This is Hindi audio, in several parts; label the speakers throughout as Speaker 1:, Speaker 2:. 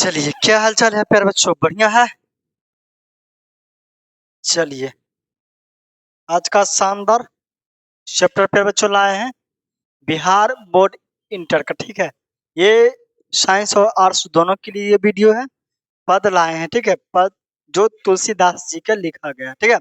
Speaker 1: चलिए, क्या हाल-चाल है प्यारे बच्चों? बढ़िया है? चलिए, आज का शानदार चैप्टर प्यारे बच्चों लाए हैं, बिहार बोर्ड इंटर का, ठीक है? ये साइंस और आर्ट्स दोनों के लिए ये वीडियो है। पद लाए हैं, ठीक है? पद जो तुलसीदास जी का लिखा गया है, ठीक है?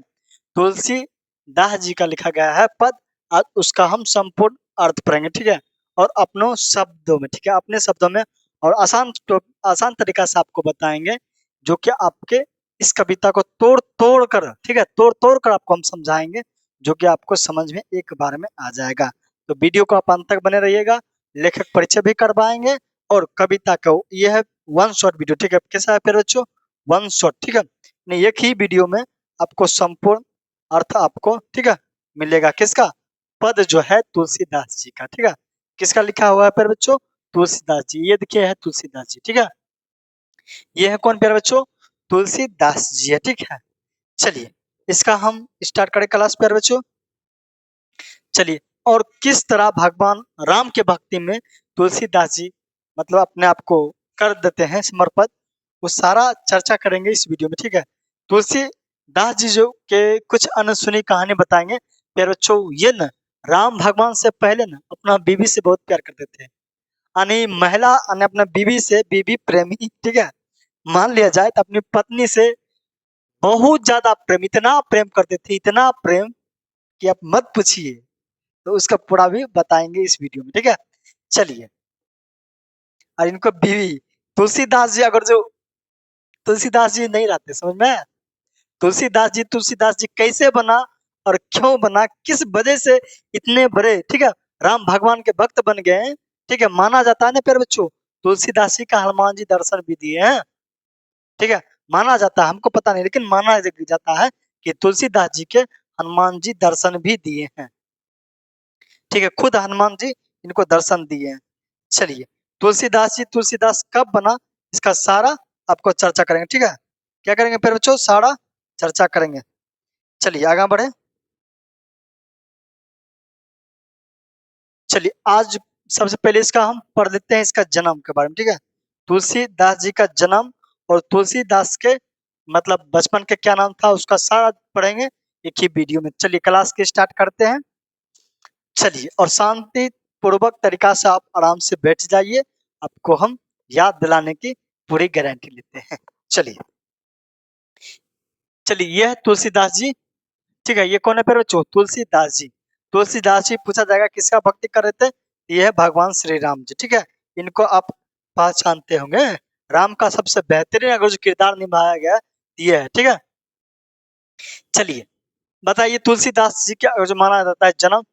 Speaker 1: तुलसीदास जी का लिखा गया है पद, आज उसका हम संपूर्ण अर्थ पढ़ेंगे, ठीक है? और अपनों शब्दों में, ठीक है? अपने शब्दों में और आसान तरीका से आपको बताएँगे, जो कि आपके इस कविता को तोड़-तोड़ कर, ठीक है? तोड़-तोड़ कर आपको हम समझाएँगे, जो कि आपको समझ में एक बार में आ जाएगा। तो वीडियो को आप अंत तक बने रहिएगा, लेखक परिचय भी करवाएँगे और कविता का ये है वन शॉट वीडियो, ठीक है? कैसा है प्यारे बच्चों? वन शॉट, ठीक है? नहीं, एक ही वीडियो में आपको संपूर्ण अर्थ आपको, ठीक है, मिलेगा। किसका? पद जो है तुलसीदास जी का, ठीक है? किसका लिखा हुआ है प्यारे बच्चों? तुलसीदास जी। ये देखिए है तुलसीदास जी, ठीक है? ये है कौन प्यारे बच्चों? तुलसीदास जी है, ठीक है? चलिए, इसका हम स्टार्ट करें क्लास प्यारे बच्चों। चलिए, और किस तरह भगवान राम के भक्ति में तुलसीदास जी मतलब अपने आप को कर देते हैं समर्पित, वो सारा चर्चा करेंगे इस वीडियो में, ठीक है? तुलसीदास जी जो के कुछ अनसुनी कहानी बताएंगे प्यारे बच्चों। ये न राम भगवान से पहले न अपना बीवी से बहुत प्यार करते थे, यानी महिला यानी अपना बीवी से, बीवी प्रेमी, ठीक है? मान लिया जाए तो अपनी पत्नी से बहुत ज्यादा प्रेम, इतना प्रेम करते थे, इतना प्रेम कि आप मत पूछिए। तो उसका पूरा भी बताएंगे इस वीडियो में, ठीक है? चलिए, और इनको बीवी तुलसीदास जी, अगर जो तुलसीदास जी नहीं रहते, समझ में आया? तुलसीदास जी कैसे बना और क्यों बना, किस वजह से इतने बड़े, ठीक है, राम भगवान के भक्त बन गए, ठीक है? माना जाता है ना प्यारे बच्चों, तुलसीदास जी का हनुमान जी दर्शन भी दिए हैं, ठीक है? माना जाता है, हमको पता नहीं, लेकिन माना जाता है कि तुलसीदास जी के हनुमान जी दर्शन भी दिए हैं, ठीक है? खुद हनुमान जी इनको दर्शन दिए हैं। चलिए, तुलसीदास जी तुलसीदास कब बना, इसका सारा आपको चर्चा करेंगे, ठीक है? क्या करेंगे फिर बच्चों? सारा चर्चा करेंगे। चलिए, आगे बढ़े। चलिए, आज सबसे पहले इसका हम पढ़ लेते हैं इसका जन्म के बारे में, ठीक है? तुलसीदास जी का जन्म और तुलसीदास के मतलब बचपन के क्या नाम था, उसका सारा पढ़ेंगे एक ही वीडियो में। चलिए, क्लास के स्टार्ट करते हैं। चलिए, और शांति पूर्वक तरीका से आप आराम से बैठ जाइए, आपको हम याद दिलाने की पूरी गारंटी लेते हैं। चलिए, चलिए, ये है तुलसीदास जी, ठीक है? ये कौन है फिर बच्चों? तुलसीदास जी। तुलसीदास जी पूछा जाएगा किसका भक्ति कर रहे थे? ये है भगवान श्री राम जी, ठीक है? इनको आप पहचानते होंगे, राम का सबसे बेहतरीन अगर जो किरदार निभाया गया ये है, ठीक है? चलिए, बताइए तुलसीदास जी का जो माना जाता है जन्म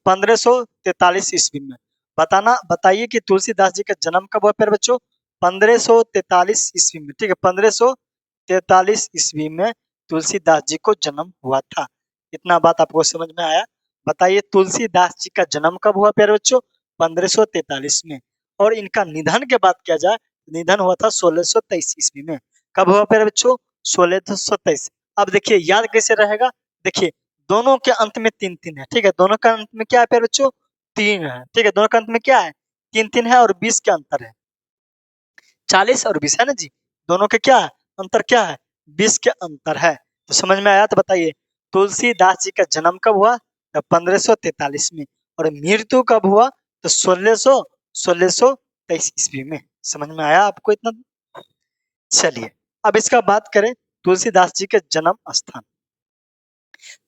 Speaker 1: 1543 ईस्वी में। बताइए कि तुलसीदास जी का जन्म कब हुआ प्यारे बच्चों? 1543 ईस्वी में, ठीक है? 1543 ईस्वी में तुलसीदास जी को जन्म हुआ था। इतना बात आपको समझ में आया? बताइए तुलसीदास जी का जन्म कब हुआ प्यारे बच्चों? 1543 में। और इनका निधन की बात किया जाए, निधन हुआ था 1623 ईस्वी में। कब हुआ प्यारे बच्चों? 1623। अब देखिए, याद कैसे रहेगा? देखिए, दोनों के अंत में 3-3 है, ठीक है? दोनों के अंत में क्या है प्यारे बच्चों? 3 है, ठीक है? दोनों के अंत में क्या है? 3-3 है और 20 के अंतर है। 40 और 20 है ना जी? दोनों के क्या है? अंतर क्या है? 20 के अंतर है। तो समझ में आया? तो बताइए, तुलसीदास जी का जन्म कब हुआ? तो 1543 में। और मृत्यु कब हुआ? तो 1623 ईस्वी में। समझ में आया आपको इतना? चलिए, अब इसका बात करें तुलसीदास जी के जन्म स्थान।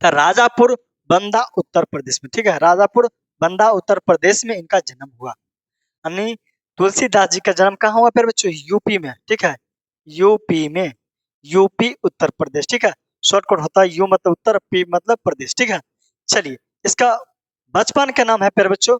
Speaker 1: तो राजापुर बंदा उत्तर प्रदेश में, ठीक है? राजापुर बंदा उत्तर प्रदेश में इनका जन्म हुआ। यानी तुलसीदास जी का जन्म कहाँ हुआ फिर बच्चों? यूपी में, ठीक है? यूपी में, यूपी उत्तर प्रदेश, ठीक है? शॉर्टकट होता है यू मतलब उत्तर, पी मतलब प्रदेश, ठीक है? चलिए, इसका बचपन का नाम है फिर बच्चों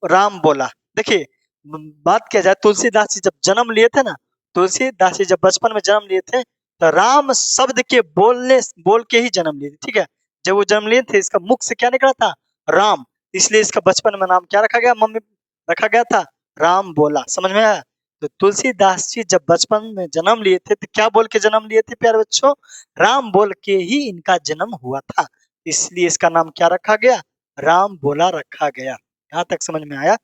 Speaker 1: राम बोला। देखिए, बात किया जाए तुलसीदास जी जब जन्म लिए थे ना, तुलसीदास जी जब बचपन में जन्म लिए थे, तो राम शब्द के बोल के ही जन्म लिए थे, ठीक है? जब वो जन्म लिए थे, इसका मुख से क्या निकला था? राम। इसलिए इसका बचपन में नाम क्या रखा गया? मम्मी रखा गया था राम बोला। समझ में आया? तो तुलसीदास जी जब बचपन में जन्म लिए थे तो क्या बोल के जन्म लिए थे प्यारे बच्चों? राम बोल के ही इनका जन्म हुआ था, इसलिए इसका नाम क्या रखा गया? राम बोला रखा गया। यहाँ तक समझ में आया?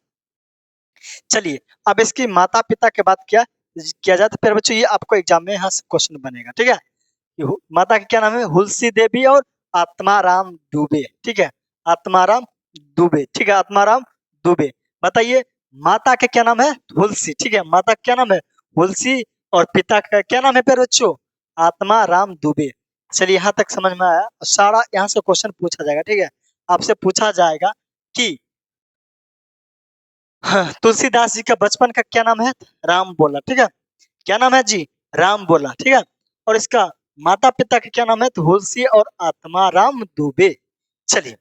Speaker 1: चलिए, अब इसकी माता पिता की बात किया, किया जाए तो प्यारे बच्चों ये आपको एग्जाम में यहाँ से क्वेश्चन बनेगा, ठीक है। माता का क्या नाम है? हुलसी देवी और आत्माराम दुबे, ठीक है। आत्माराम दुबे, ठीक है, आत्माराम दुबे। बताइए माता का क्या नाम है? हुलसी, ठीक है, माता का क्या नाम है? हुलसी और पिता का क्या नाम है प्यारे बच्चों? आत्माराम दुबे। चलिए यहाँ तक समझ में आया। सारा यहाँ से क्वेश्चन पूछा जाएगा, ठीक है। आपसे पूछा जाएगा कि तुलसीदास जी का बचपन का क्या नाम है? राम बोला, ठीक है। क्या नाम है जी? राम बोला, ठीक है। और इसका माता पिता का क्या नाम है? तुलसी और आत्माराम दुबे। चलिए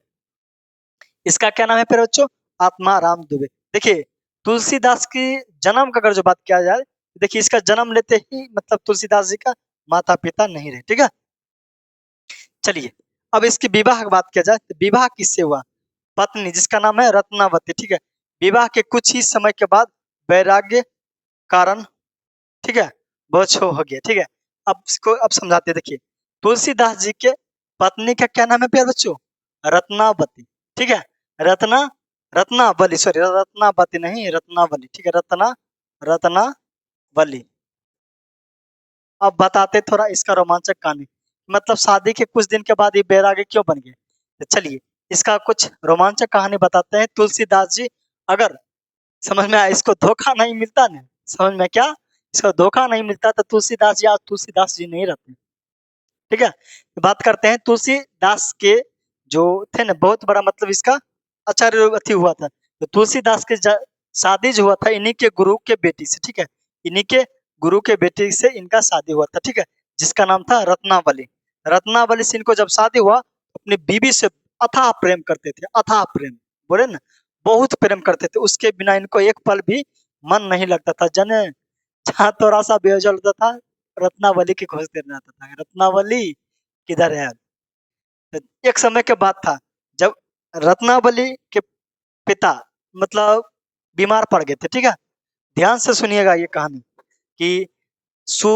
Speaker 1: इसका क्या नाम है प्यारे बच्चों? आत्माराम दुबे। देखिए तुलसीदास की जन्म का अगर जो बात किया जाए, देखिए इसका जन्म लेते ही मतलब तुलसीदास जी का माता पिता नहीं रहे, ठीक है। चलिए अब इसकी विवाह की बात किया जाए तो विवाह किससे हुआ? पत्नी जिसका नाम है रत्नावती, ठीक है। विवाह के कुछ ही समय के बाद वैराग्य कारण, ठीक है, बछो हो गया, ठीक है। अब इसको अब समझाते हैं, देखिए तुलसीदास जी के पत्नी का क्या नाम है प्यारे बच्चों? रत्नावती, ठीक है। रत्ना रत्नावली, सॉरी रत्नावती नहीं रत्नावली, ठीक है, रत्नावली। अब बताते थोड़ा इसका रोमांचक कहानी, मतलब शादी के कुछ दिन के बाद ये बैरागी क्यों बन गए। तो चलिए इसका कुछ रोमांचक कहानी बताते हैं। तुलसीदास जी अगर समझ में आया, इसको धोखा नहीं मिलता ना, समझ में क्या, इसको धोखा नहीं मिलता तो तुलसीदास जी आज तुलसीदास जी नहीं रहते, ठीक है। बात करते हैं तुलसीदास के जो थे ना, बहुत बड़ा मतलब इसका आचार्य अथी हुआ था। तो तुलसीदास के शादी जो हुआ था इन्हीं के गुरु के बेटी से, ठीक है। इन्हीं के गुरु के बेटी से इनका शादी हुआ था, ठीक है, जिसका नाम था रत्नावली। रत्नावली से इनको जब शादी हुआ अपनी बीवी से अथाह प्रेम करते थे, अथाह प्रेम बोले ना, बहुत प्रेम करते थे। उसके बिना इनको एक पल भी मन नहीं लगता था। जने जहाँ थोड़ा सा बेवजह होता था रत्नावली की खोज करना आता था, रत्नावली किधर है। तो एक समय के बाद था जब रत्नावली के पिता मतलब बीमार पड़ गए थे, ठीक है। ध्यान से सुनिएगा ये कहानी कि सु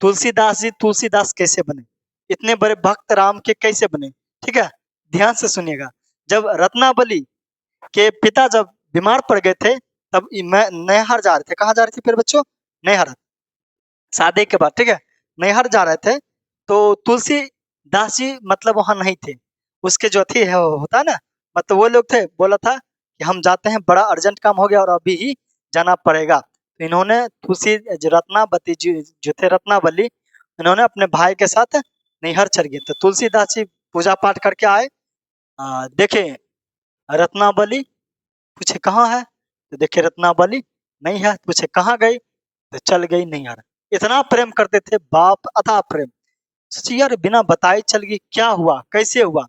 Speaker 1: तुलसीदास जी तुलसीदास कैसे बने, इतने बड़े भक्त राम के कैसे बने, ठीक है। ध्यान से सुनिएगा। जब रत्नावली के पिता जब बीमार पड़ गए थे तब मैं नैहर जा रहे थे। कहाँ जा रहे थे फिर बच्चों? नैहर, शादी के बाद, ठीक है। नैहर जा रहे थे तो तुलसीदास जी मतलब वहां नहीं थे। उसके जो थे होता है ना, मतलब वो लोग थे, बोला था कि हम जाते हैं, बड़ा अर्जेंट काम हो गया और अभी ही जाना पड़ेगा। तो इन्होंने तुलसी रत्नावती जी जो थे रत्नावली, इन्होंने अपने भाई के साथ नैहर चल गए। तो तुलसीदास जी पूजा पाठ करके आए, देखे रत्नावली, पूछे कहाँ है, तो देखे रत्नावली नहीं है, पूछे कहाँ गई, तो चल गई नैहर। इतना प्रेम करते थे, बाप अथाह प्रेम। सोचिए यार बिना बताए चल गई, क्या हुआ, कैसे हुआ,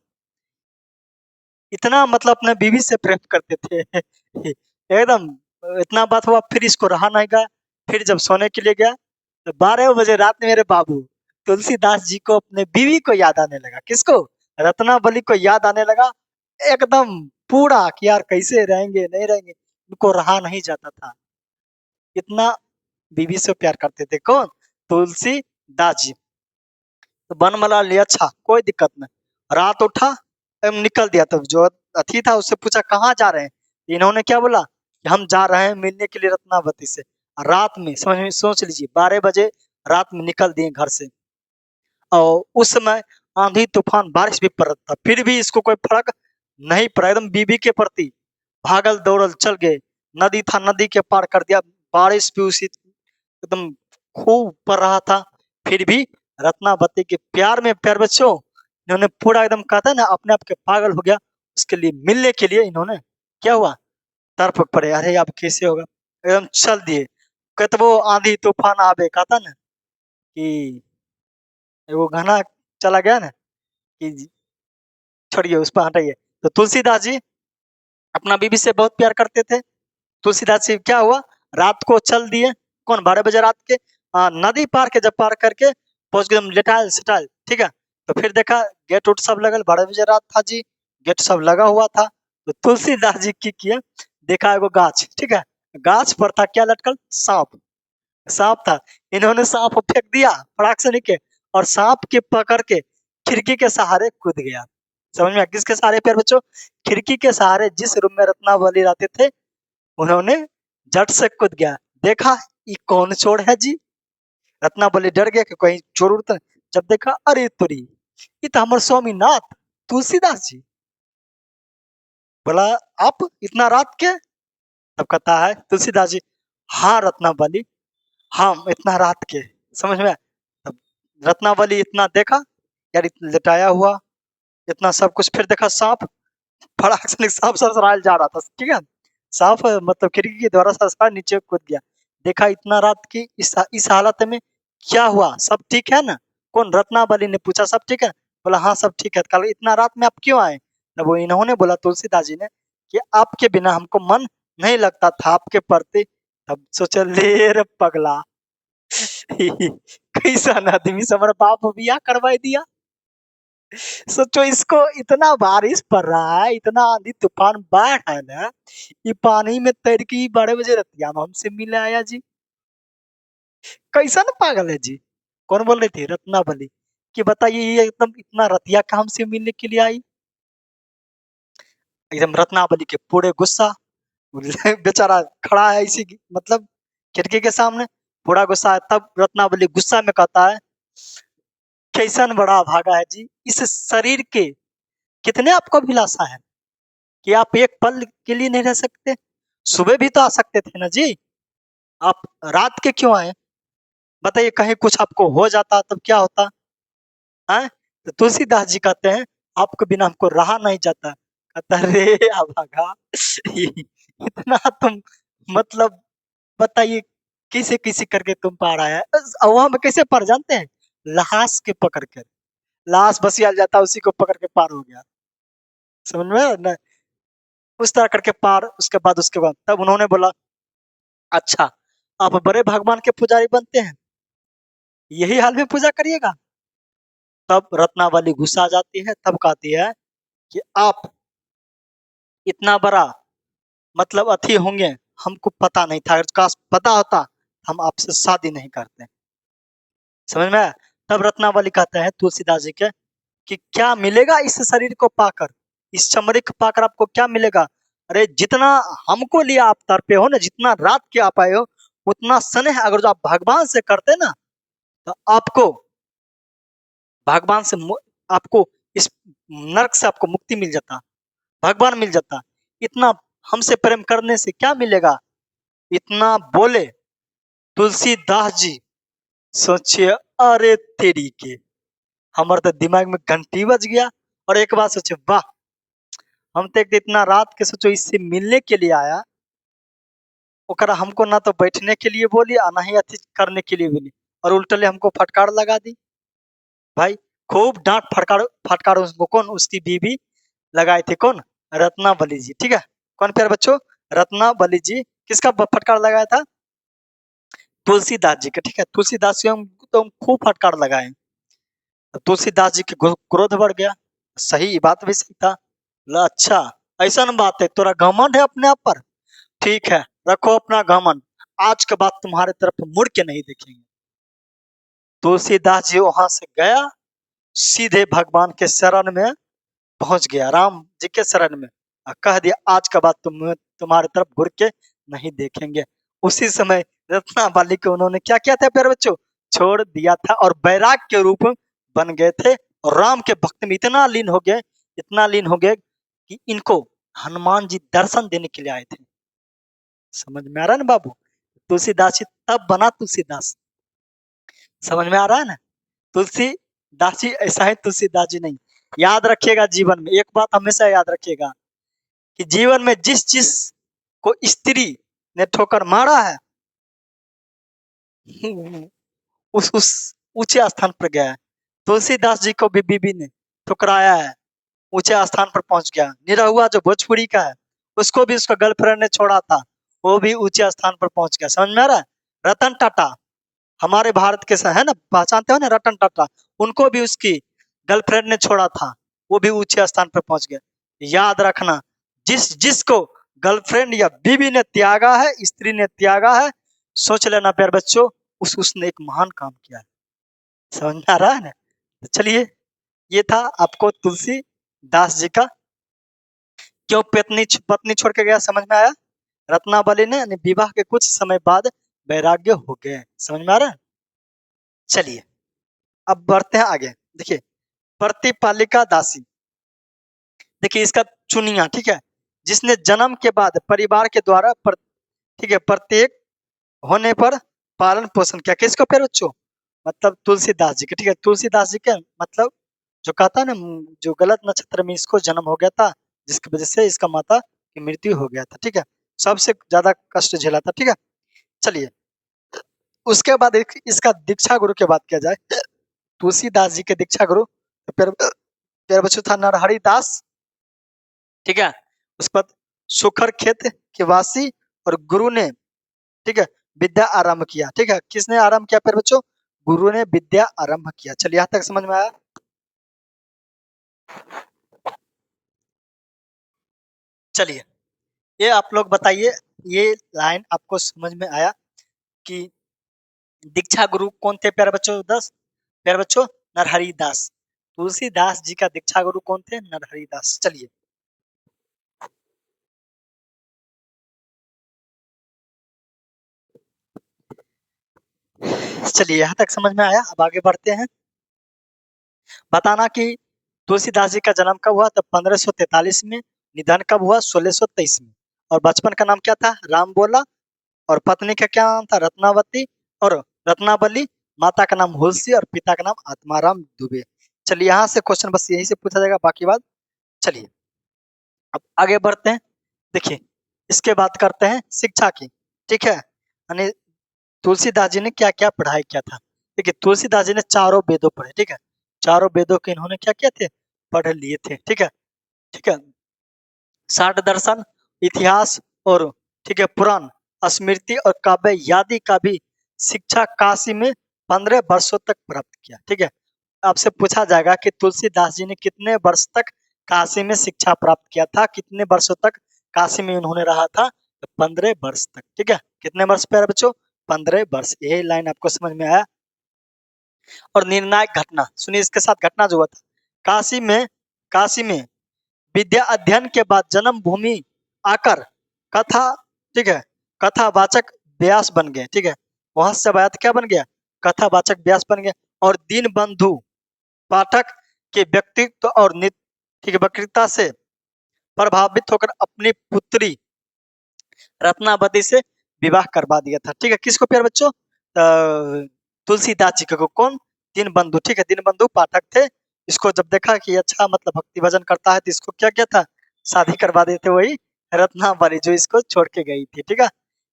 Speaker 1: इतना मतलब अपने बीवी से प्रेम करते थे एकदम। इतना बात हुआ, फिर इसको रहा नहीं गया। फिर जब सोने के लिए गया तो 12 बजे रात में मेरे बाबू तुलसीदास जी को अपने बीवी को याद आने लगा। किसको? रत्नावली को याद आने लगा एकदम पूरा कि यार कैसे रहेंगे नहीं रहेंगे, उनको रहा नहीं जाता था। इतना बीवी से प्यार करते थे। कौन? तुलसीदास जी। तो बनमाला लिया, अच्छा कोई दिक्कत नहीं। रात उठा निकल दिया। तो जो अथी था उससे पूछा कहाँ जा रहे हैं, इन्होंने क्या बोला कि हम जा रहे हैं मिलने के लिए रत्नावती से। रात में समझ में सोच लीजिए 12 बजे रात में निकल दिए घर से। और उस समय आंधी तूफान बारिश भी पड़ रहा था, फिर भी इसको कोई फर्क नहीं पड़ा। एकदम बीबी के प्रति भागल दौड़ल चल गए। नदी था, नदी के पार कर दिया। बारिश भी उसी एकदम खूब पड़ रहा था, फिर भी रत्नावती के प्यार में प्यार बच्चों इन्होंने पूरा एकदम कहता है ना अपने आप के पागल हो गया। उसके लिए मिलने के लिए इन्होंने क्या हुआ, तड़प पड़े। अरे अब कैसे होगा, एकदम चल दिए। कहते वो आंधी तूफान आवे, कहता ना कि वो गाना चला गया ना कि छोड़िए उस पर हटाइए। तो तुलसीदास जी अपना बीबी से बहुत प्यार करते थे। तुलसीदास जी क्या हुआ, रात को चल दिए। कौन? 12 बजे रात के। नदी पार के जब पार करके पहुंच गए हम लेटाइल सेटाइल, ठीक है। तो फिर देखा गेट उट सब लगल, 12 बजे रात था जी, गेट सब लगा हुआ था। तो तुलसीदास जी की किए, देखा एगो गाछ, ठीक है, गाछ पर था क्या लटकल? सांप। सांप था। इन्होंने सांप को फेंक दिया फटाक से निके, और सांप के पकड़ के खिड़की के सहारे कूद गया। समझ में आया? किसके सहारे प्यार बच्चों? खिड़की के सहारे। जिस रूम में रत्नावली रहते थे उन्होंने झट से कूद गया। देखा ये कौन चोर है जी? रत्नावली डर गया कि कहीं चोर उड़ता है। जब देखा, अरे तोरी, ये तो हमारे स्वामीनाथ तुलसीदास जी। बोला, आप इतना रात के? तब कहता है तुलसीदास जी, हाँ रत्नावली, हम इतना रात के। समझ में आया? तब रत्नावली इतना देखा, यार इतना लटाया हुआ, इतना सब कुछ, फिर देखा सांप, फटाक से सांप ससुराल जा रहा था, ठीक है। सांप मतलब खिड़की के द्वारा ससुराल नीचे कूद गया। देखा इतना रात की इस हालत में क्या हुआ, सब ठीक है ना? कौन? रत्नावली ने पूछा, सब ठीक है? बोला हाँ सब ठीक है। कल इतना रात में आप क्यों आए? तब वो इन्होंने बोला, तुलसीदास जी ने, कि आपके बिना हमको मन नहीं लगता था आपके प्रति। तब सोचा, ले रे पगला, कैसा आदमी से हमारा बाप बियाह करवा दिया। सोचो, इसको इतना बारिश पड़ रहा है, इतना आंधी तूफान बाढ़ है ना, ये पानी में तैर के 12 बजे रतिया में हमसे मिले आया जी। कैसा ना पागल है जी। कौन बोल रही थी? रत्नावली। कि बताइए, ये एकदम इतना रतिया का हमसे मिलने के लिए आई। एकदम रत्नावली के पूरे गुस्सा। बेचारा खड़ा है इसी मतलब खिड़की के सामने, पूरा गुस्सा है। तब रत्नावली गुस्सा में कहता है, कैसन बड़ा भागा है जी, इस शरीर के कितने आपको अभिलाषा है कि आप एक पल के लिए नहीं रह सकते? सुबह भी तो आ सकते थे ना जी, आप रात के क्यों आए? बताइए, कहीं कुछ आपको हो जाता तब क्या होता है? तो तुलसीदास जी कहते हैं, आपके बिना हमको रहा नहीं जाता। कहता, रे अभागा, इतना तुम मतलब, बताइए किसे किसी करके तुम पार आया? वहां में कैसे पार जानते हैं? लाश के पकड़ कर, लाश बसियाल जाता उसी को पकड़ के पार हो गया। समझ में आया ना? उस तरह करके पार। उसके बाद तब उन्होंने बोला, अच्छा, आप बड़े भगवान के पुजारी बनते हैं, यही हाल में पूजा करिएगा? तब रत्नावली गुस्सा आ जाती है, तब कहती है कि आप इतना बड़ा मतलब अथी होंगे, हमको पता नहीं था, अगर काश पता होता हम आपसे शादी नहीं करते। समझ में आया? तब रत्नावली कहता है तुलसीदास जी के, कि क्या मिलेगा इस शरीर को पाकर, इस चमड़ी को पाकर आपको क्या मिलेगा? अरे जितना हमको लिए आप तड़पे हो ना, जितना रात के आप आए हो, उतना स्नेह अगर जो आप भगवान से करते ना, तो आपको भगवान से आपको इस नरक से आपको मुक्ति मिल जाता, भगवान मिल जाता। इतना हमसे प्रेम करने से क्या मिलेगा? इतना बोले तुलसीदास जी। सोचिए, अरे तेरी के, हमारे तो दिमाग में घंटी बज गया। और एक बात सोचे, वाह, हम तो एक इतना रात के सोचो इससे मिलने के लिए आया, ओकरा हमको ना तो बैठने के लिए बोली और ना ही अथी करने के लिए बोली, और उल्टले हमको फटकार लगा दी। भाई खूब डांट फटकार फटकार उसको, कौन? उसकी बीवी लगाई थी, कौन? रत्नावली जी, ठीक है। कौन प्यारे बच्चों? रत्नावली जी। किसका फटकार लगाया था? तुलसीदास जी का, ठीक है। तुलसीदास जी हम तो खूब फटकार लगाए। तुलसीदास जी के क्रोध बढ़ गया। सही बात भी सही था। बोला, अच्छा ऐसा न बात है, तोरा घमंड है अपने आप पर? ठीक है, रखो अपना घमंड, आज के बाद तुम्हारे तरफ मुड़ के नहीं देखेंगे। तुलसीदास जी वहां से गया, सीधे भगवान के शरण में पहुंच गया, राम जी के शरण में, और कह दिया, आज के बाद तुम्हारे तरफ घुर के नहीं देखेंगे। उसी समय रत्नावली को उन्होंने क्या किया था प्यारे बच्चों? छोड़ दिया था, और बैराग के रूप बन गए थे, और राम के भक्त में इतना लीन हो गए, इतना लीन हो गए कि इनको हनुमान जी दर्शन देने के लिए आए थे। समझ में आ रहा है ना बाबू? तुलसीदास जी तब बना तुलसीदास। समझ में आ रहा है ना? तुलसीदास जी ऐसा है, तुलसीदास जी नहीं। याद रखिएगा, जीवन में एक बात हमेशा याद रखिएगा, कि जीवन में जिस जिस को स्त्री ने ठोकर मारा है, उस ऊंचे स्थान पर गया है। तुलसीदास जी को भी बीबी ने ठुकराया है, ऊंचे स्थान पर पहुंच गया। निरहुआ जो भोजपुरी का है, उसको भी उसका गर्लफ्रेंड ने छोड़ा था, वो भी ऊंचे स्थान पर पहुंच गया। समझ में आ रहा है? रतन टाटा, हमारे भारत के है ना, पहचानते हो ना रतन टाटा, उनको भी उसकी गर्लफ्रेंड ने छोड़ा था, वो भी ऊंचे स्थान पर पहुंच गया। याद रखना, जिस जिसको गर्लफ्रेंड या बीवी ने त्यागा है, स्त्री ने त्यागा है, सोच लेना प्यारे बच्चों, उसने एक महान काम किया है। समझ में आ रहा है ना? तो चलिए, ये था आपको तुलसीदास जी का क्यों पत्नी पत्नी छोड़ के गया, समझ में आया? रत्नावली ने विवाह के कुछ समय बाद वैराग्य हो गए। समझ में आ रहा है? चलिए अब बढ़ते हैं आगे। देखिए प्रतिपालिका दासी, देखिए इसका चुनिया, ठीक है, जिसने जन्म के बाद परिवार के द्वारा ठीक है प्रत्येक होने पर पालन पोषण किया। किसको प्यारे बच्चों? मतलब तुलसीदास जी के। ठीक है, तुलसीदास जी के मतलब जो कहता है ना, जो गलत नक्षत्र में इसको जन्म हो गया था, जिसकी वजह से इसका माता की मृत्यु हो गया था। ठीक है, सबसे ज्यादा कष्ट झेला था। ठीक है, चलिए उसके बाद इसका दीक्षा गुरु की बात किया जाए, तुलसीदास जी के दीक्षा गुरु तो प्यारे बच्चों था नरहरि दास। ठीक है, उस पर सुखर खेत के वासी और गुरु ने, ठीक है, विद्या आरंभ किया। ठीक है, किसने आरंभ किया प्यारे बच्चों? गुरु ने विद्या आरंभ किया। चलिए यहाँ तक समझ में आया? चलिए ये आप लोग बताइए, ये लाइन आपको समझ में आया कि दीक्षा गुरु कौन थे प्यारे बच्चों? 10 प्यारे बच्चों, नरहरि दास। तुलसीदास जी का दीक्षा गुरु कौन थे? नरहरि दास। चलिए चलिए यहाँ तक समझ में आया। अब आगे बढ़ते हैं। बताना कि तुलसीदास जी का जन्म कब हुआ? तो 1543 में। निधन कब हुआ? 1623 में। और बचपन का नाम क्या था? राम बोला। और पत्नी का क्या नाम था? रत्नावती और रत्नावली। माता का नाम हुलसी और पिता का नाम आत्माराम दुबे। चलिए यहाँ से क्वेश्चन बस यही से पूछा जाएगा, बाकी बात। चलिए अब आगे बढ़ते हैं। देखिए इसके बात करते हैं शिक्षा की। ठीक है, यानी तुलसीदास जी ने क्या क्या पढ़ाई किया था। देखिए तुलसीदास जी ने चारों वेदों पढ़े। ठीक है, चारों वेदों के इन्होंने क्या किया थे? पढ़ लिए थे। ठीक है, ठीक है, शाक्त दर्शन, इतिहास और, ठीक है, पुराण, स्मृति और काव्य आदि का भी शिक्षा काशी में 15 वर्षों तक प्राप्त किया। ठीक है, आपसे पूछा जाएगा कि तुलसीदास जी ने कितने वर्ष तक काशी में शिक्षा प्राप्त किया था, कितने वर्षों तक काशी में उन्होंने रहा था? तो 15 वर्ष तक। ठीक है, कितने वर्ष प्यारे बच्चों? 15 वर्ष। यही लाइन आपको समझ में आया? और निर्णायक घटना सुनिए, इसके साथ घटना जो हुआ था काशी में विद्या अध्ययन के बाद जन्मभूमि आकर कथा, ठीक है, कथावाचक व्यास बन गए। ठीक है, वहां से आया तो क्या बन गया? कथावाचक व्यास बन गया। और दीन बंधु पाठक के व्यक्तित्व और ठीक है वक्तृता से प्रभावित होकर अपनी पुत्री रत्नावती से विवाह करवा दिया था। ठीक है, किसको प्यारे बच्चों? तुलसीदास जी को। कौन? दीन बंधु। ठीक है, दीन बंधु पाठक थे। इसको जब देखा कि अच्छा मतलब भक्ति भजन करता है, तो इसको क्या किया था? शादी करवा देते, वही रत्नावली जो इसको छोड़ के गई थी। ठीक है,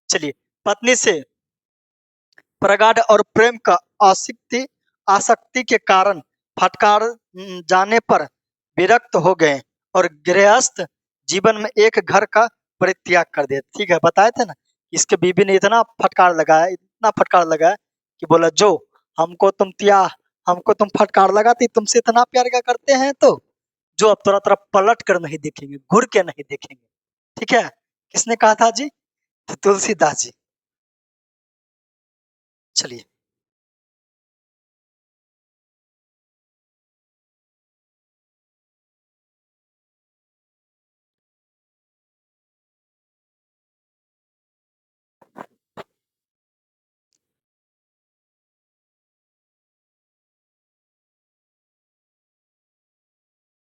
Speaker 1: चलिए पत्नी से प्रगाढ़ और प्रेम का आसक्ति आसक्ति के कारण फटकार जाने पर विरक्त हो गए और गृहस्थ जीवन में एक घर का परित्याग कर दिया। ठीक है, बताए थे ना, इसके बीबी ने इतना फटकार लगाया, इतना फटकार लगाया कि बोला जो हमको तुम फटकार लगाती, तुमसे इतना प्यार क्या करते हैं, तो जो अब तुरंत तरफ पलट कर नहीं देखेंगे, घुर के नहीं देखेंगे। ठीक है, किसने कहा था जी? तो तुलसीदास जी। चलिए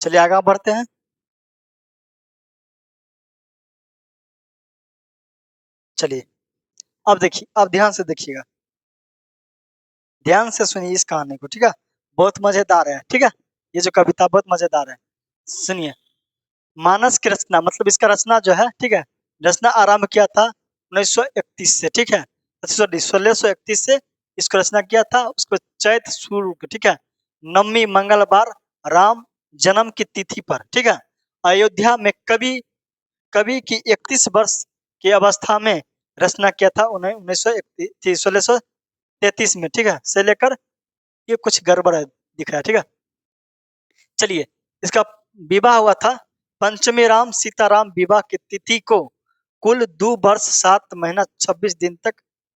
Speaker 1: चलिए आगे बढ़ते हैं। चलिए अब देखिए, अब ध्यान से देखिएगा, ध्यान से सुनिए इस कहानी को। ठीक है, बहुत मजेदार है। ठीक है, ये जो कविता बहुत मजेदार है, सुनिए। मानस की रचना, मतलब इसका रचना जो है, ठीक है, रचना आरंभ किया था 1931 से। ठीक है, सॉरी 1631 से इसको रचना किया था। उसको चैत शुक्ल, ठीक है, नवमी मंगलवार राम जन्म की तिथि पर, ठीक है, अयोध्या में कवि कवि की 31 वर्ष की अवस्था में रचना किया था। उन्हें 1633 में। ठीक है, से लेकर ये कुछ गड़बड़ है दिख रहा है। ठीक है, चलिए इसका विवाह हुआ था पंचमी राम सीताराम विवाह की तिथि को कुल 2 वर्ष 7 महीना 26 दिन तक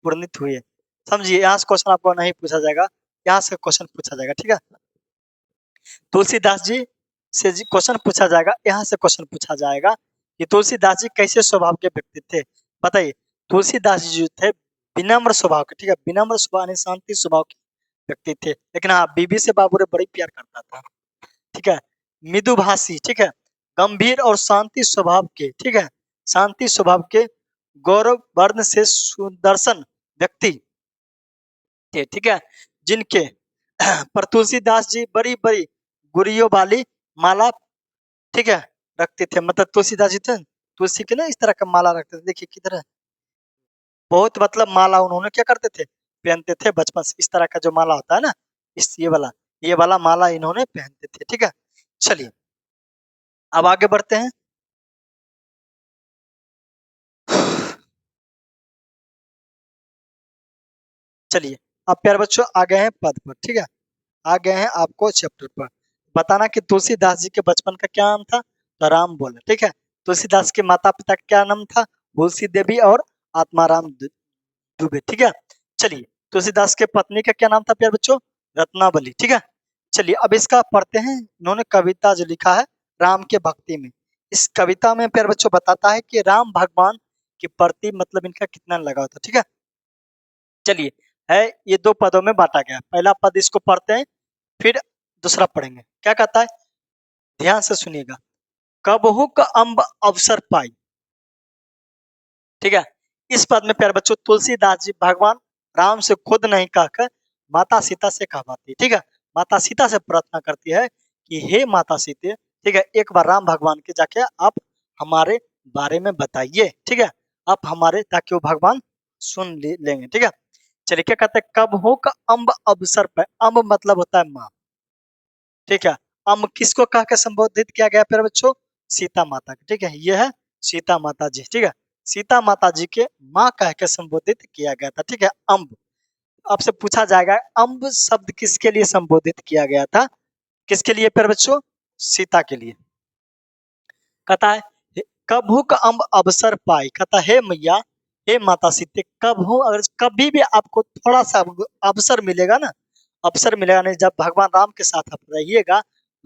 Speaker 1: पूर्णित हुए। समझिए, यहाँ से क्वेश्चन आपको नहीं पूछा जाएगा, यहाँ से क्वेश्चन पूछा जाएगा। ठीक है, तुलसीदास जी से क्वेश्चन पूछा जाएगा, यहाँ से क्वेश्चन पूछा जाएगा कि तुलसीदास जी कैसे स्वभाव के व्यक्ति थे। बताइए, तुलसीदास जी जो थे विनम्र स्वभाव के, ठीक है, विनम्र स्वभाव यानी शांति स्वभाव के व्यक्ति थे, लेकिन हाँ बीबी से बाबूरे बड़ी प्यार करता था, ठीक है। मृदुभाषी, ठीक है, गंभीर और शांति स्वभाव के, ठीक है, शांति स्वभाव के गौरव वर्ण से सुदर्शन व्यक्ति थे, ठीक है, जिनके पर तुलसीदास जी बड़ी बड़ी गुरियों वाली माला, ठीक है, रखते थे। मतलब तुलसीदास जी थे तुलसी के ना इस तरह का माला रखते थे, देखिए किधर है, बहुत मतलब माला उन्होंने क्या करते थे, पहनते थे बचपन से, इस तरह का जो माला होता है ना, इस ये वाला माला इन्होंने पहनते थे, ठीक है। चलिए अब आगे बढ़ते हैं। चलिए अब प्यारे बच्चों आ गए हैं पद पर, ठीक है, आ गए हैं आपको चैप्टर पर। बताना कि तुलसीदास जी के बचपन का क्या नाम था, तो राम बोले, ठीक है। तुलसीदास के माता पिता का क्या नाम था, तुलसी देवी और आत्माराम दुबे, ठीक है। चलिए तुलसीदास के पत्नी का क्या नाम था प्यारे बच्चों, रत्नावली, ठीक है। चलिए अब इसका पढ़ते हैं। इन्होंने कविता जो लिखा है राम के भक्ति में, इस कविता में प्यारे बच्चों बताता है कि राम भगवान के प्रति मतलब इनका कितना लगाव था, ठीक है। चलिए है ये दो पदों में बांटा गया, पहला पद इसको पढ़ते हैं, फिर दूसरा पढ़ेंगे। क्या कहता है, ध्यान से सुनिएगा। कबहू का अम्ब अवसर पाई, ठीक है। इस पद में प्यारे बच्चों तुलसीदास जी भगवान राम से खुद नहीं कहकर माता सीता से कहवाती, ठीक है, माता सीता से प्रार्थना करती है कि हे माता सीते, ठीक है, एक बार राम भगवान के जाके आप हमारे बारे में बताइए, ठीक है, आप हमारे, ताकि वो भगवान लेंगे, ठीक है। चलिए क्या कहते हैं, कब हो का अम्ब अवसर पर, अम्ब मतलब होता है माँ, ठीक है। अम्ब किसको कह के संबोधित किया गया प्यारे बच्चों, सीता माता के, ठीक है, ये है सीता माता जी, ठीक है, सीता माता जी के माँ कह के संबोधित किया गया था, ठीक है, अम्ब। आपसे पूछा जाएगा अम्ब शब्द किसके लिए संबोधित किया गया था, किसके लिए प्यारे बच्चों, सीता के लिए। कहता है कभू का अम्ब अवसर पाई, कहता है हे मैया, हे माता सीते, कभू अगर कभी भी आपको थोड़ा सा अवसर मिलेगा ना, अवसर मिलेगा नहीं, जब भगवान राम के साथ आप रहिएगा,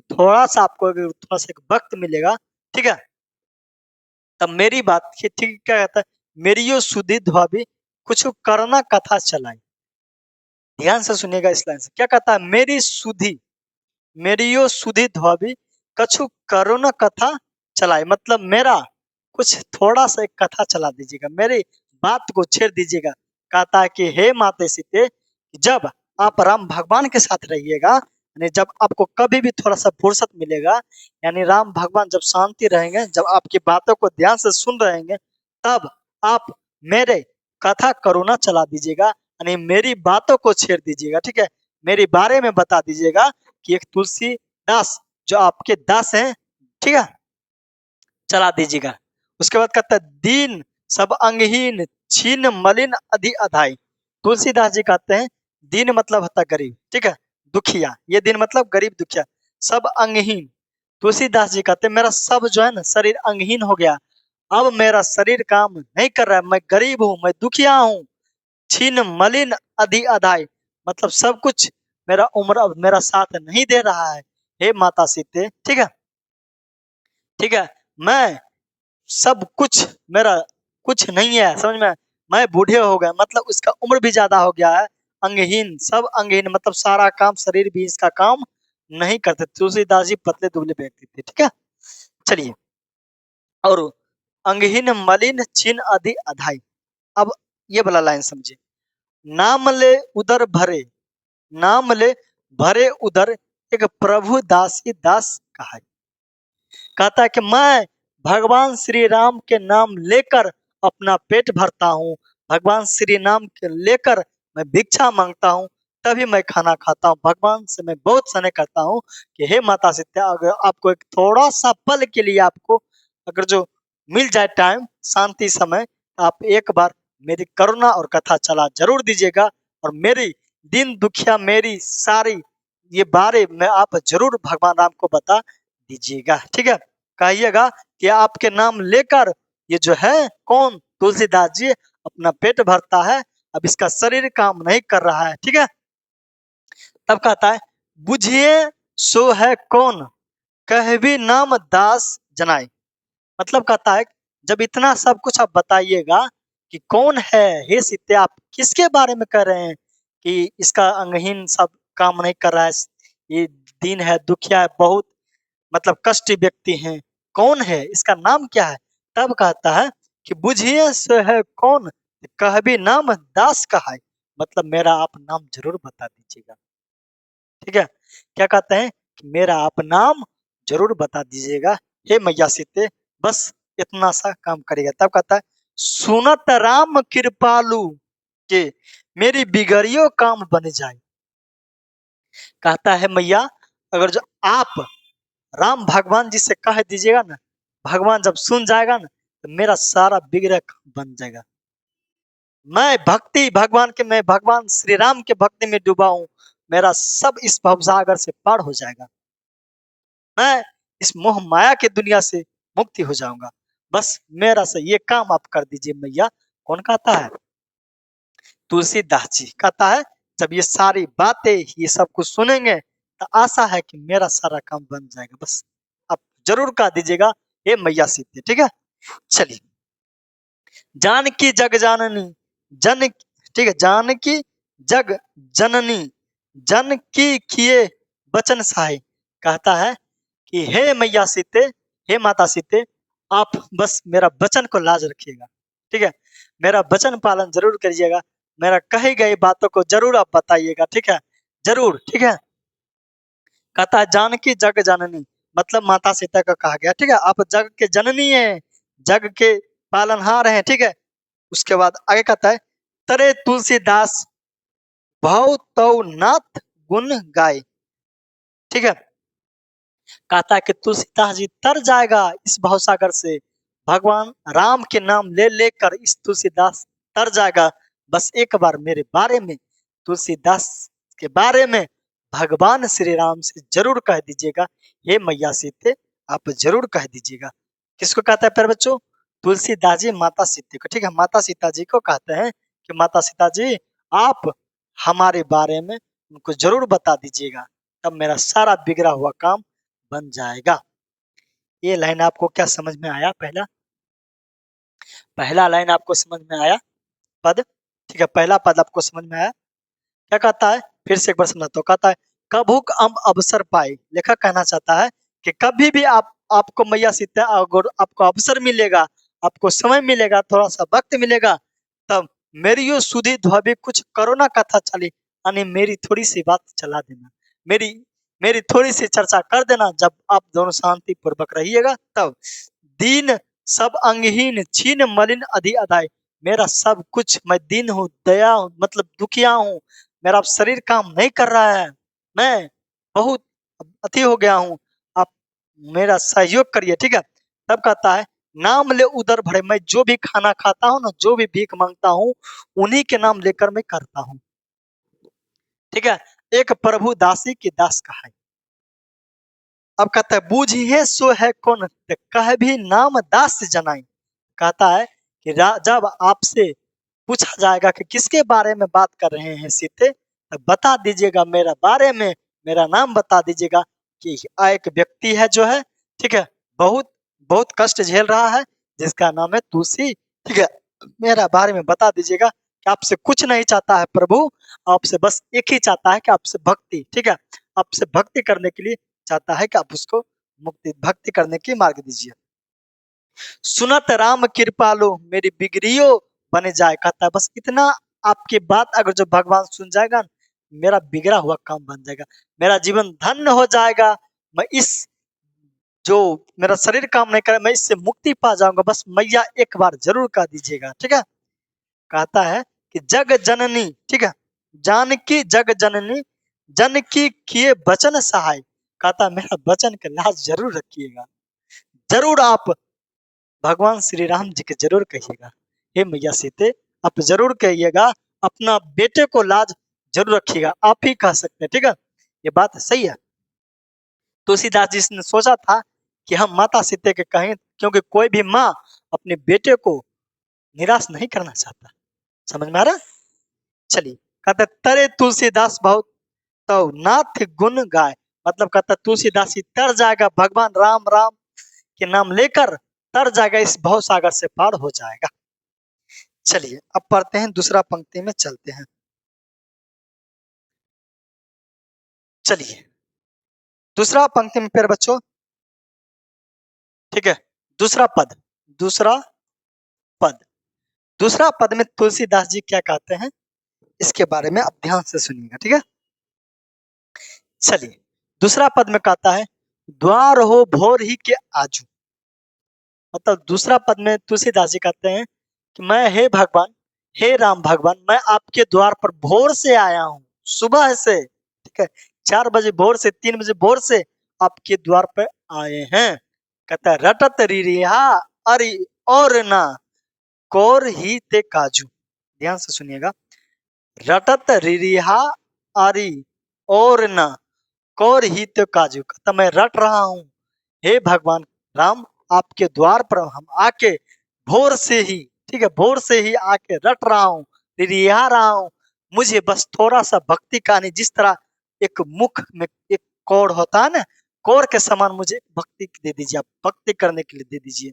Speaker 1: थोड़ा सा आपको अगर थोड़ा सा एक वक्त मिलेगा, ठीक है, तब मेरी बात की, ठीक क्या कहता है, मेरी यो सुधि धोबी कुछ करना कथा चलाई। ध्यान से सुनिएगा इस लाइन से, क्या कहता है, मेरी यो सुधि धोबी कछु करुण कथा चलाए, मतलब मेरा कुछ थोड़ा सा एक कथा चला दीजिएगा, मेरी बात को छेड़ दीजिएगा। कहता है कि हे माते सीते, जब आप राम भगवान के साथ रहिएगा, यानी जब आपको कभी भी थोड़ा सा फुर्सत मिलेगा, यानी राम भगवान जब शांति रहेंगे, जब आपकी बातों को ध्यान से सुन रहेंगे, तब आप मेरे कथा करुणा चला दीजिएगा, यानी मेरी बातों को छेड़ दीजिएगा, ठीक है, मेरे बारे में बता दीजिएगा कि एक तुलसीदास जो आपके दास हैं, ठीक है, चला दीजिएगा। उसके बाद कहता है दीन सब अंगहीन छीन मलिन अधि अधाई। तुलसीदास जी कहते हैं दीन मतलब होता है गरीब, ठीक है, दुखिया, ये दिन मतलब गरीब दुखिया, सब अंगहीन। तुलसीदास जी कहते हैं मेरा सब जो है ना शरीर अंगहीन हो गया, अब मेरा शरीर काम नहीं कर रहा है, मैं गरीब हूँ, मैं दुखिया हूँ। छीन मलिन अधि अधाई, मतलब सब कुछ मेरा उम्र अब मेरा साथ नहीं दे रहा है, हे माता सीते, ठीक है, ठीक है, मैं सब कुछ मेरा कुछ नहीं है, समझ में, मैं बूढ़े हो गए, मतलब उसका उम्र भी ज्यादा हो गया है, अंगहीन, सब अंगहीन मतलब सारा काम, शरीर भी इसका काम नहीं करते। तुलसीदास जी पतले दुबले व्यक्ति थे, ठीक है। चलिए और अंगहीन मलिन छिन अधि अधाई, अब ये वाला लाइन समझिए। नाम ले उदर भरे, नाम ले भरे उदर, एक प्रभु दासी दास कहा, कहता है कि मैं भगवान श्री राम के नाम लेकर अपना पेट भरता हूँ, भगवान श्री राम के लेकर मैं भिक्षा मांगता हूँ, तभी मैं खाना खाता हूँ, भगवान से मैं बहुत स्नेह करता हूँ कि हे माता सीता, अगर आपको एक थोड़ा सा पल के लिए आपको अगर जो मिल जाए टाइम, शांति समय, आप एक बार मेरी करुणा और कथा चला जरूर दीजिएगा, और मेरी दिन दुखिया, मेरी सारी ये बारे में आप जरूर भगवान राम को बता दीजिएगा, ठीक है। कहिएगा कि आपके नाम लेकर ये जो है कौन, तुलसीदास जी अपना पेट भरता है, अब इसका शरीर काम नहीं कर रहा है, ठीक है। तब कहता है बुझिए सो है कौन, कह भी नाम दास जनाई, मतलब कहता है जब इतना सब कुछ आप बताइएगा, कि कौन है, हे सीते आप किसके बारे में कह रहे हैं कि इसका अंगहीन सब काम नहीं कर रहा है, ये दीन है, दुखिया है, बहुत मतलब कष्ट व्यक्ति हैं, कौन है, इसका नाम क्या है? तब कहता है कि बुझिए से है कौन, कहबी नाम दास का है, मतलब मेरा आप नाम जरूर बता दीजिएगा। ठीक है, क्या कहते हैं कि मेरा आप नाम जरूर बता दीजिएगा, हे मैया सीते, बस इतना सा काम करेगा। तब कहता है सुनत राम कृपालु के मेरी बिगड़ियो काम बन जाए। कहता है मैया, अगर जो आप राम भगवान जी से कह दीजिएगा ना, भगवान जब सुन जाएगा ना तो मेरा सारा बिगड़ा काम बन जाएगा। मैं भक्ति भगवान के, मैं भगवान श्री राम के भक्ति में डूबा हूँ, मेरा सब इस भवसागर से पार हो जाएगा, मैं इस मोह माया के दुनिया से मुक्ति हो जाऊंगा, बस मेरा से ये काम आप कर दीजिए मैया। कौन कहता है? तुलसीदास जी कहता है जब ये सारी बातें ये सब कुछ सुनेंगे तो आशा है कि मेरा सारा काम बन जाएगा, बस आप जरूर कह दीजिएगा हे मैया सीते। ठीक है, चलिए, जानकी जग जाननी जन, ठीक है, जानकी जग जननी जन की किए बचन सहाय। कहता है कि हे मैया सीते, हे माता सीते, आप बस मेरा वचन को लाज रखिएगा। ठीक है, मेरा वचन पालन जरूर करिएगा, मेरा कही गई बातों को जरूर आप बताइएगा। ठीक है, जरूर। ठीक है, कहता है जानकी जग जननी, मतलब माता सीता का कहा गया। ठीक है, आप जग के जननी है, जग के पालनहार हैं। ठीक है, उसके बाद आगे कहता है तरे तुलसीदास भव तौ नाथ गुण गाय। ठीक है, कहता है कि तुलसीदास जी तर जाएगा इस भवसागर से, भगवान राम के नाम ले लेकर इस तुलसीदास तर जाएगा, बस एक बार मेरे बारे में, तुलसीदास के बारे में भगवान श्री राम से जरूर कह दीजिएगा, हे मैया सीते आप जरूर कह दीजिएगा। किसको कहता है प्यारे बच्चों? तुलसीदास जी माता सीते को। ठीक है, माता सीता जी को कहते हैं कि माता सीता जी आप हमारे बारे में उनको जरूर बता दीजिएगा, तब मेरा सारा बिगड़ा हुआ काम बन जाएगा। ये लाइन आपको क्या समझ में आया? पहला पहला लाइन आपको समझ में आया पद? ठीक है, पहला पद आपको समझ में आया? क्या कहता है, फिर से एक बार समझा। तो कहता है कभुक अवसर पाए, लेखक कहना चाहता है कि कभी भी आपको मैया सीता, अगर आपको अवसर मिलेगा, आपको समय मिलेगा, थोड़ा सा वक्त मिलेगा, तब मेरी यो सुधी ध्वबी कुछ करोना कथा चली, यानी मेरी थोड़ी सी बात चला देना, मेरी मेरी थोड़ी सी चर्चा कर देना, जब आप दोनों शांति पूर्वक रहिएगा तब। दीन सब अंगहीन छीन मलिन अधि अधाय, मेरा सब कुछ, मैं दीन हूँ, दया हूँ, मतलब दुखिया हूँ, मेरा अब शरीर काम नहीं कर रहा है, मैं बहुत अति हो गया हूँ, आप मेरा सहयोग करिए। ठीक है, तब कहता है नाम ले उदर भरे, मैं जो भी खाना खाता हूँ ना, जो भी भीख मांगता हूँ, उन्हीं के नाम लेकर मैं करता हूँ। ठीक है, एक प्रभु दासी की दास कहा है। अब कहता है बूझिए सो है कौन, कह भी नाम दास जनाई। कहता है कि जब आपसे पूछा जाएगा कि किसके बारे में बात कर रहे हैं सीते, तो बता दीजिएगा मेरा बारे में, मेरा नाम बता दीजिएगा कि एक व्यक्ति है जो है, ठीक है, बहुत बहुत कष्ट झेल रहा है, जिसका नाम है तुलसी। ठीक है, मेरा बारे में बता दीजिएगा कि आपसे कुछ नहीं चाहता है प्रभु, आपसे बस एक ही चाहता है कि आपसे भक्ति। ठीक है, आपसे भक्ति करने के लिए चाहता है कि आप उसको मुक्ति भक्ति करने की मार्ग दीजिए। सुनत राम कृपालो मेरी बिगड़ियो बने जाए। कहता है बस इतना आपकी बात अगर जो भगवान सुन जाएगा, मेरा बिगड़ा हुआ काम बन जाएगा, मेरा जीवन धन्य हो जाएगा, मैं इस जो मेरा शरीर काम नहीं करे, मैं इससे मुक्ति पा जाऊंगा, बस मैया एक बार जरूर कह दीजिएगा। ठीक है, कहता है कि जग जननी, ठीक है, जानकी जग जननी जन की किए वचन सहाय। कहता है मेरा वचन का लाज जरूर रखिएगा, जरूर आप भगवान श्री राम जी के जरूर कहिएगा, हे मैया सीते आप जरूर कहिएगा, अपना बेटे को लाज जरूर रखिएगा, आप ही कह सकते हैं। ठीक है, ये बात सही है। तुलसीदास जी ने सोचा था कि हम माता सीते के कहें, क्योंकि कोई भी माँ अपने बेटे को निराश नहीं करना चाहता। समझ में आ रहा? चलिए, कहते तरे तुलसीदास बहुत तो नाथ गुण गाय, मतलब कहता तुलसीदास ही तर जाएगा, भगवान राम राम के नाम लेकर तर जाएगा, इस भव सागर से पार हो जाएगा। चलिए अब पढ़ते हैं, दूसरा पंक्ति में चलते हैं। चलिए दूसरा पंक्ति में प्यारे बच्चों, ठीक है, दूसरा पद, दूसरा पद, दूसरा पद में तुलसीदास जी क्या कहते हैं इसके बारे में आप ध्यान से सुनिएगा, ठीक है। चलिए दूसरा पद में कहता है, द्वार हो भोर ही के आजू। मतलब दूसरा पद में तुलसीदास जी कहते हैं कि मैं, हे भगवान, हे राम भगवान, मैं आपके द्वार पर भोर से आया हूँ, सुबह से, ठीक है, 4 बजे भोर से, 3 बजे भोर से आपके द्वार पर आए हैं। कहता है, रटत रिरिहा अरि और ना कौर ही ते काजू। ध्यान से सुनिएगा, रटत रिरिहा अरि और ना कौर ही ते काजू। कहता मैं रट रहा हूँ, हे भगवान राम, आपके द्वार पर हम आके भोर से ही, ठीक है, भोर से ही आके रट रहा हूँ, रिहा रहा हूँ। मुझे बस थोड़ा सा भक्ति का नहीं, जिस तरह एक मुख में एक कौड़ होता है ना, कौड़ के समान मुझे भक्ति दे दीजिए, आप भक्ति करने के लिए दे दीजिए।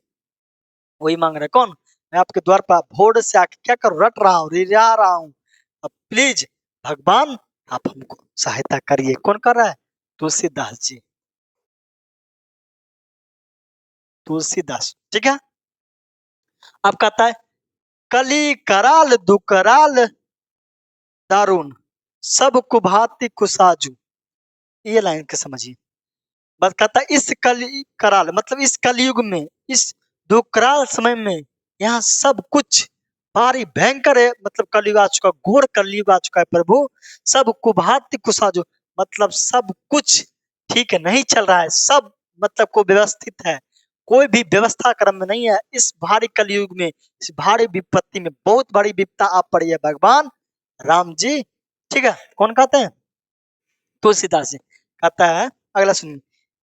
Speaker 1: वही मांग रहे कौन, मैं आपके द्वार पर भोर से आके क्या कर रट रहा हूँ, रिहा रहा हूँ। अब प्लीज भगवान आप हमको सहायता करिए। कौन कर रहा है, तुलसीदास जी, तुलसीदास, ठीक है। अब कहता है, कली कराल दुकराल दारुण सब कुभाती कुसाजू। ये लाइन के समझिए, बस कहता है इस कली कराल मतलब इस कलयुग में, इस दुकराल समय में यहाँ सब कुछ भारी भयंकर है। मतलब कलयुग आ चुका, घोर कलयुग आ चुका है प्रभु। सब कुभाती कुसाजू मतलब सब कुछ ठीक है, नहीं चल रहा है, सब मतलब को व्यवस्थित है, कोई भी व्यवस्था क्रम में नहीं है। इस भारी कलयुग में, इस भारी विपत्ति में, बहुत बड़ी विपत्ता आ पड़ी है भगवान राम जी, ठीक है। कौन कहते हैं, तुलसीदास जी। कहता है अगला सुनिए,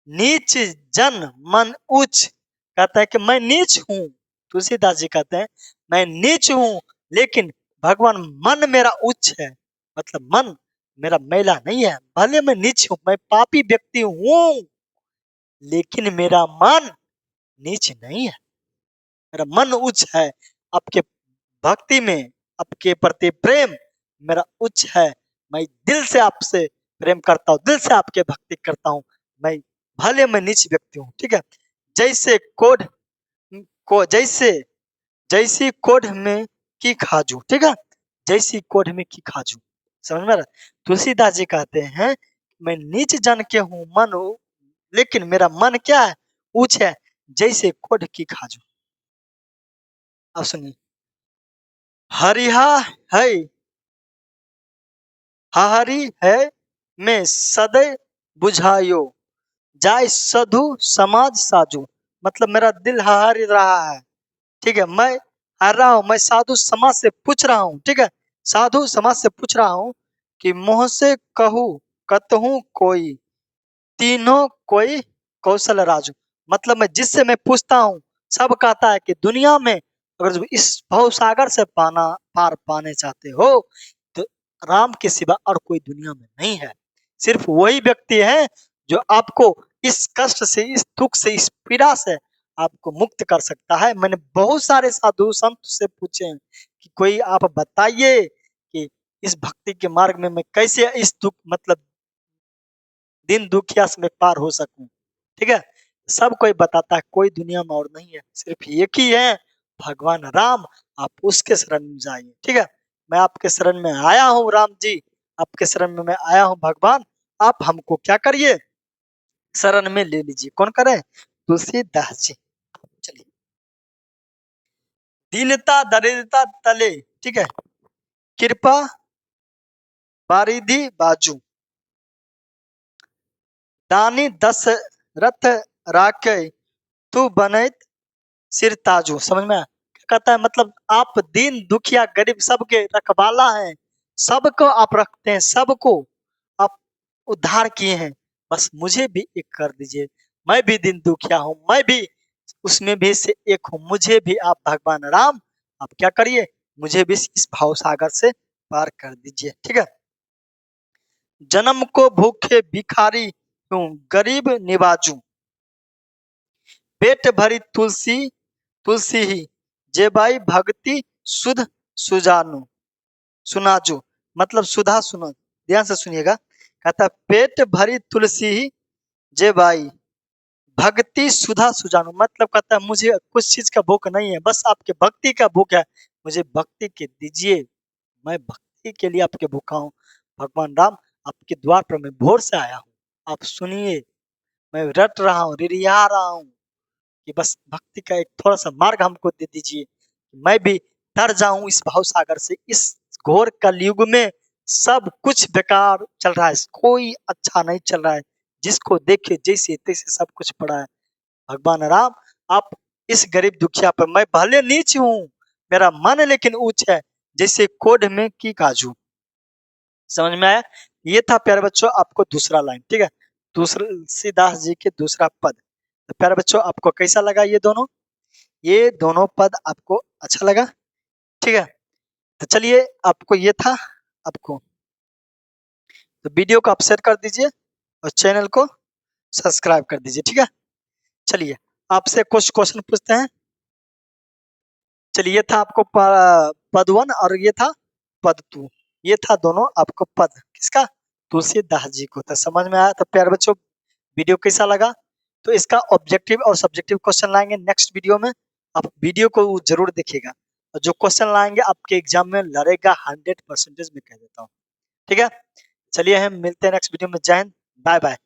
Speaker 1: नीच जन मन उच्च। कहता है कि मैं नीच हूँ, तुलसीदास जी कहते हैं मैं नीच हूँ, लेकिन भगवान मन मेरा उच्च है। मतलब मन मेरा मैला नहीं है, भले मैं नीच हूँ, मैं पापी व्यक्ति हूँ, लेकिन मेरा मन नीच नहीं है, मेरा मन उच्च है। आपके भक्ति में, आपके प्रति प्रेम मेरा उच्च है। मैं दिल से आपसे प्रेम करता हूँ, दिल से आपके भक्ति करता हूँ। मैं भले मैं नीच व्यक्ति हूँ, ठीक है। जैसे कोढ़ को, जैसे जैसी कोढ़ में की खाजू, ठीक है, जैसी कोढ़ में की खाजू, समझ में आ रहा है? तुलसीदास जी कहते हैं मैं नीच जन के हूँ, मन हूँ, लेकिन मेरा मन क्या है, उच्च है, जैसे कोढ़ की खाजू। अब सुनिए, हरिहा है, हरि है मैं सदै बुझायो, जाय साधु समाज साजू। मतलब मेरा दिल हर रहा है, ठीक है, मैं हर रहा हूँ, मैं साधु समाज से पूछ रहा हूँ, ठीक है, साधु समाज से पूछ रहा हूँ कि मोह से कहूँ कतहूँ कोई, तीनों कोई कौशल राजू। मतलब मैं जिससे मैं पूछता हूँ, सब कहता है कि दुनिया में अगर इस भव सागर से पार पाने चाहते हो तो राम के सिवा और कोई दुनिया में नहीं है। सिर्फ वही व्यक्ति है जो आपको इस कष्ट से, इस दुख से, इस पीड़ा से आपको मुक्त कर सकता है। मैंने बहुत सारे साधु संत से पूछे हैं कि कोई आप बताइए कि इस भक्ति के मार्ग में मैं कैसे इस दुख मतलब दिन दुखिया से मैं पार हो सकूं, ठीक है। सब कोई बताता है कोई दुनिया में और नहीं है, सिर्फ एक ही है, भगवान राम। आप उसके शरण में जाइए, ठीक है। मैं आपके शरण में आया हूँ राम जी, आपके शरण में मैं आया हूँ भगवान, आप हमको क्या करिए, शरण में ले लीजिए। कौन करे, तुलसीदास जी। चलिए, दीनता दरिद्रता तले, ठीक है, कृपा बारिधि बाजू, दानी दशरथ राखे तू बनैत सिर ताजू। समझ में आया? क्या कहता है, मतलब आप दीन दुखिया गरीब सबके रखवाला हैं, सबको आप रखते हैं, सबको आप उद्धार किए हैं, बस मुझे भी एक कर दीजिए। मैं भी दीन दुखिया हूँ, मैं भी उसमें भी से एक हूँ, मुझे भी आप भगवान राम आप क्या करिए, मुझे भी इस भाव सागर से पार कर दीजिए, ठीक है। जन्म को भूखे भिखारी हूँ, गरीब निवाजू, पेट भरी तुलसी तुलसी ही, जे बाई भक्ति सुध सुजानु, सुनाजू, मतलब सुधा सुनो, ध्यान से सुनिएगा। कहता है पेट भरी तुलसी जे बाई, भक्ति सुधा सुजानु, मतलब कहता है मुझे कुछ चीज का भूख नहीं है, बस आपके भक्ति का भूख है, मुझे भक्ति के दीजिए, मैं भक्ति के लिए आपके भूखा हूँ। भगवान राम आपके द्वार पर मैं भोर से आया हूँ, आप सुनिए, मैं रट रहा हूँ, रिरिया रहा हूँ कि बस भक्ति का एक थोड़ा सा मार्ग हमको दे दीजिए, मैं भी तर जाऊं इस भाव सागर से। इस घोर कलयुग में सब कुछ बेकार चल रहा है, कोई अच्छा नहीं चल रहा है, जिसको देखे जैसे तैसे सब कुछ पड़ा है। भगवान राम आप इस गरीब दुखिया पर, मैं भले नीच हूँ, मेरा मन लेकिन ऊंच है, जैसे कोढ़ में की काजू। समझ में आया? ये था प्यारे बच्चों आपको दूसरा लाइन, ठीक है, तुलसीदास जी के दूसरा पद। तो प्यारे बच्चों आपको कैसा लगा ये दोनों पद आपको अच्छा लगा? ठीक है, तो चलिए आपको ये था, आपको तो वीडियो को आप शेयर कर दीजिए और चैनल को सब्सक्राइब कर दीजिए, ठीक है। चलिए आपसे कुछ क्वेश्चन पूछते हैं। चलिए ये था आपको पद 1 और ये था पद 2, ये था दोनों आपको पद किसका? तुलसीदास जी को। तो समझ में आया? तो प्यारे बच्चों वीडियो कैसा लगा? तो इसका ऑब्जेक्टिव और सब्जेक्टिव क्वेश्चन लाएंगे नेक्स्ट वीडियो में, आप वीडियो को जरूर देखिएगा, और जो क्वेश्चन लाएंगे आपके एग्जाम में लड़ेगा 100% में कह देता हूँ, ठीक है। चलिए हम मिलते हैं नेक्स्ट वीडियो में, जय हिंद, बाय बाय।